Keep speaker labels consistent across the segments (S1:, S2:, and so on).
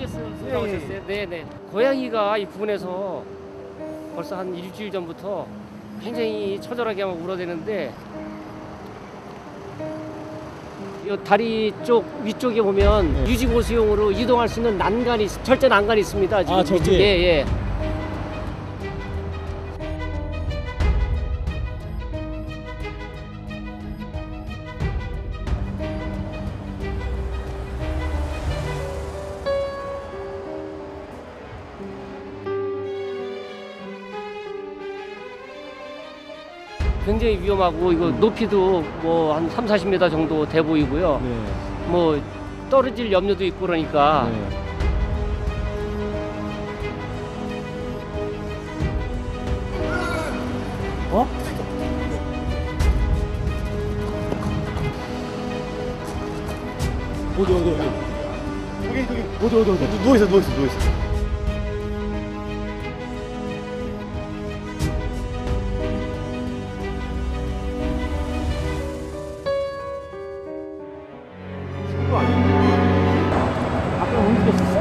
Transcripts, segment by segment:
S1: 모르겠어요.
S2: 예,
S1: 나오셨어요? 네네. 고양이가 이 부근에서 벌써 한 일주일 전부터 굉장히 처절하게 막 울어대는데 이 다리 쪽 위쪽에 보면
S2: 네.
S1: 유지보수용으로 이동할 수 있는 난간이 철제 난간이 있습니다. 지금
S2: 아, 저기?
S1: 위쪽에 예. 굉장히 위험하고 이거 높이도 뭐 한 3, 40m 정도 돼 보이고요.
S2: 네.
S1: 뭐 떨어질 염려도 있고 그러니까
S2: 네. 어? 어디 누워있어.
S1: 아까 움직였었어?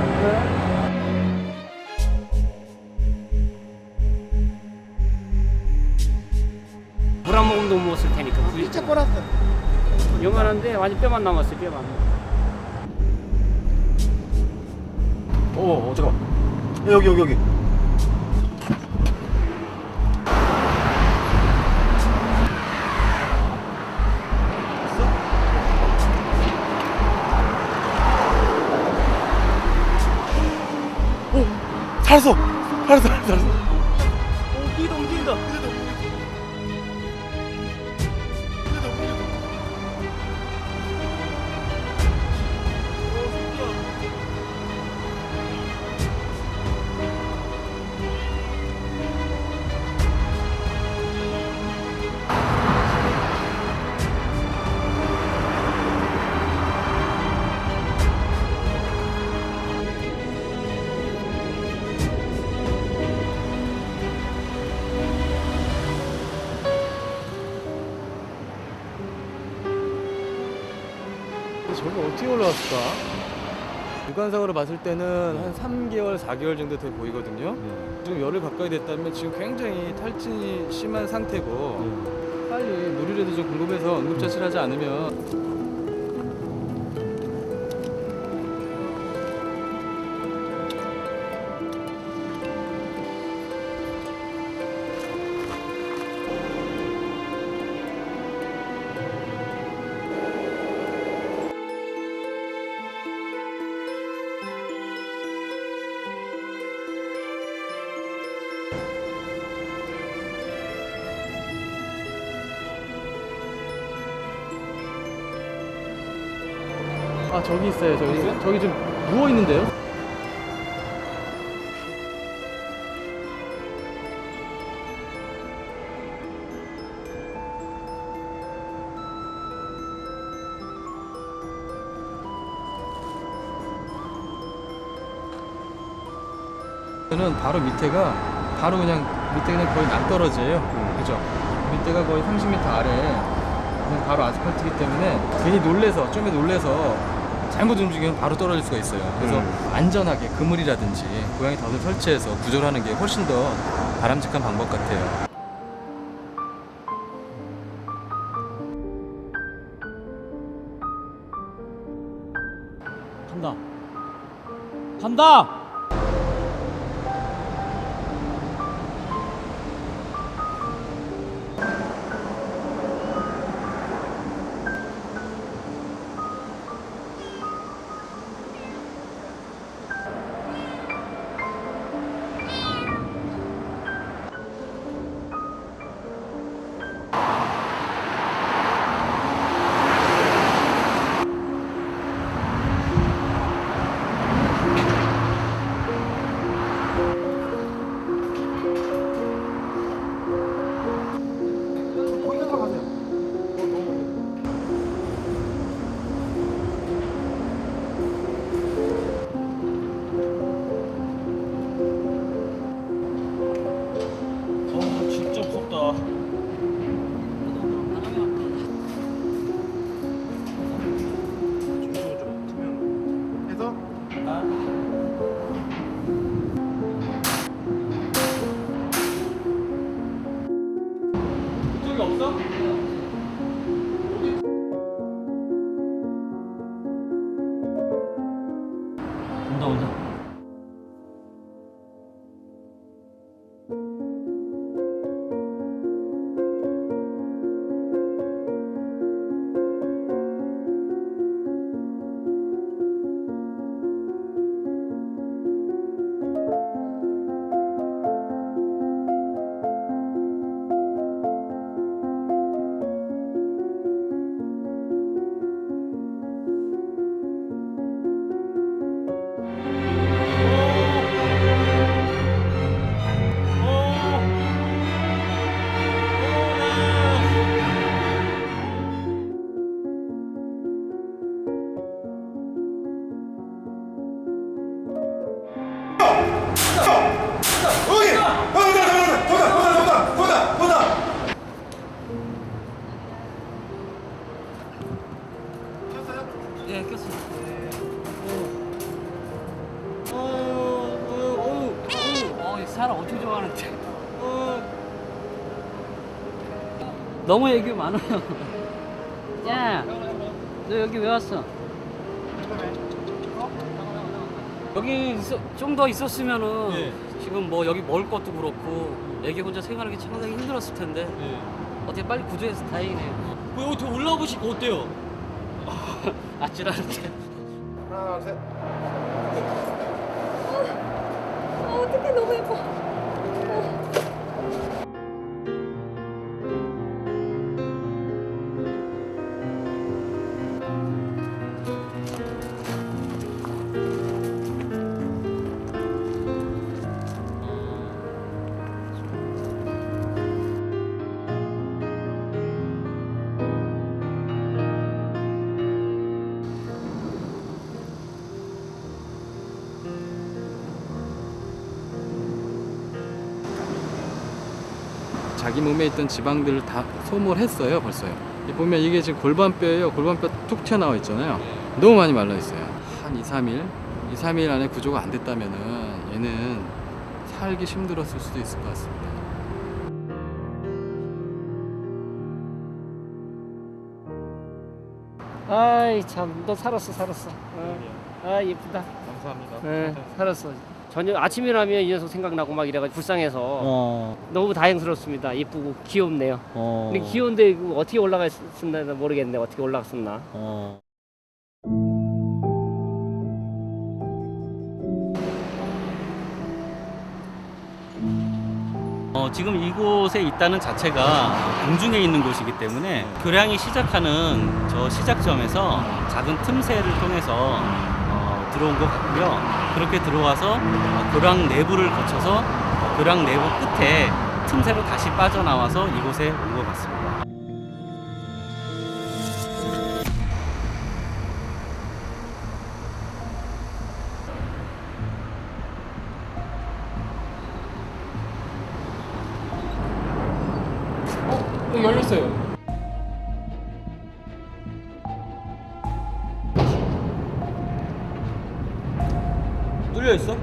S1: 물 한 모금도 못 먹었을 테니까
S3: 진짜 꼬랐어.
S1: 요만한데 완전 뼈만 남았어요. 뼈만.
S3: 잠깐만. 여기. 살았어. 움직인다.
S2: 저기 어떻게 올라왔을까? 육안상으로 봤을 때는 한 3개월, 4개월 정도 돼 보이거든요. 지금 열흘 가까이 됐다면 지금 굉장히 탈진이 심한 상태고 빨리 물이라도 좀 궁금해서 응급처치를 하지 않으면 아 저기 있어요. 저기 좀 누워 있는데요. 저는 바로 밑에가 그냥 거의 낭떠러지예요. 그죠? 밑에가 거의 30m 아래 그냥 바로 아스팔트이기 때문에 괜히 좀 놀래서 잘못 움직이면 바로 떨어질 수가 있어요. 그래서 안전하게 그물이라든지 고양이 덫을 설치해서 구조를 하는 게 훨씬 더 바람직한 방법 같아요.
S4: 간다! 예, 꼈습니다. 이 사람 엄청 좋아하는데. 너무 애교 많아요. 야, 너 여기 왜 왔어? 여기 좀 더 있었으면은
S2: 예.
S4: 지금 뭐 여기 먹을 것도 그렇고 애기 혼자 생활하기 상당히 힘들었을 텐데 어떻게 빨리 구조해서 다행이네요.
S3: 왜 어떻게 올라와 보시고 어때요?
S4: 아찔하는데.
S3: 하나, 셋.
S5: 어떡해, 너무 예뻐.
S2: 자기 몸에 있던 지방들을 다 소모를 했어요 벌써요. 보면 이게 지금 골반뼈예요. 골반뼈 툭 튀어나와 있잖아요. 너무 많이 말라 있어요. 한 2, 3일 안에 구조가 안 됐다면은 얘는 살기 힘들었을 수도 있을 것 같습니다.
S1: 아이 참, 너 살았어. 아 예쁘다.
S2: 감사합니다.
S1: 살았어. 저녁 아침에 나면 이 녀석 생각나고 막 이래가지고 불쌍해서 너무 다행스럽습니다. 예쁘고 귀엽네요. 근데 귀여운데 이거 어떻게 올라갔었나 모르겠네. 어떻게 올라갔었나.
S6: 지금 이곳에 있다는 자체가 공중에 있는 곳이기 때문에 교량이 시작하는 저 시작점에서 작은 틈새를 통해서 들어온 것 같고요. 그렇게 들어와서 교량 내부를 거쳐서 교량 내부 끝에 틈새로 다시 빠져나와서 이곳에 온 것 같습니다.
S2: 열렸어요.
S3: 뚫려 있어?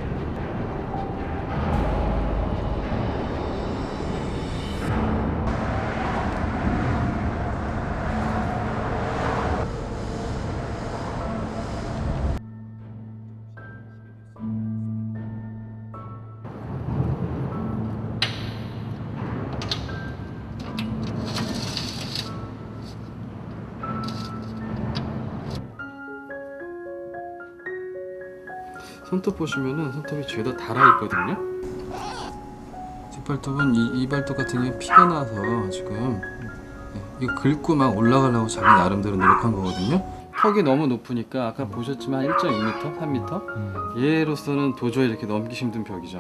S2: 손톱 보시면은 손톱이 죄다 달아 있거든요. 뒷발톱은 이 발톱 같은 경우에 피가 나서 지금 이거 긁고 막 올라가려고 자기 나름대로 노력한 거거든요. 턱이 너무 높으니까 아까 보셨지만 1.2m, 3m 얘로서는 도저히 이렇게 넘기 힘든 벽이죠.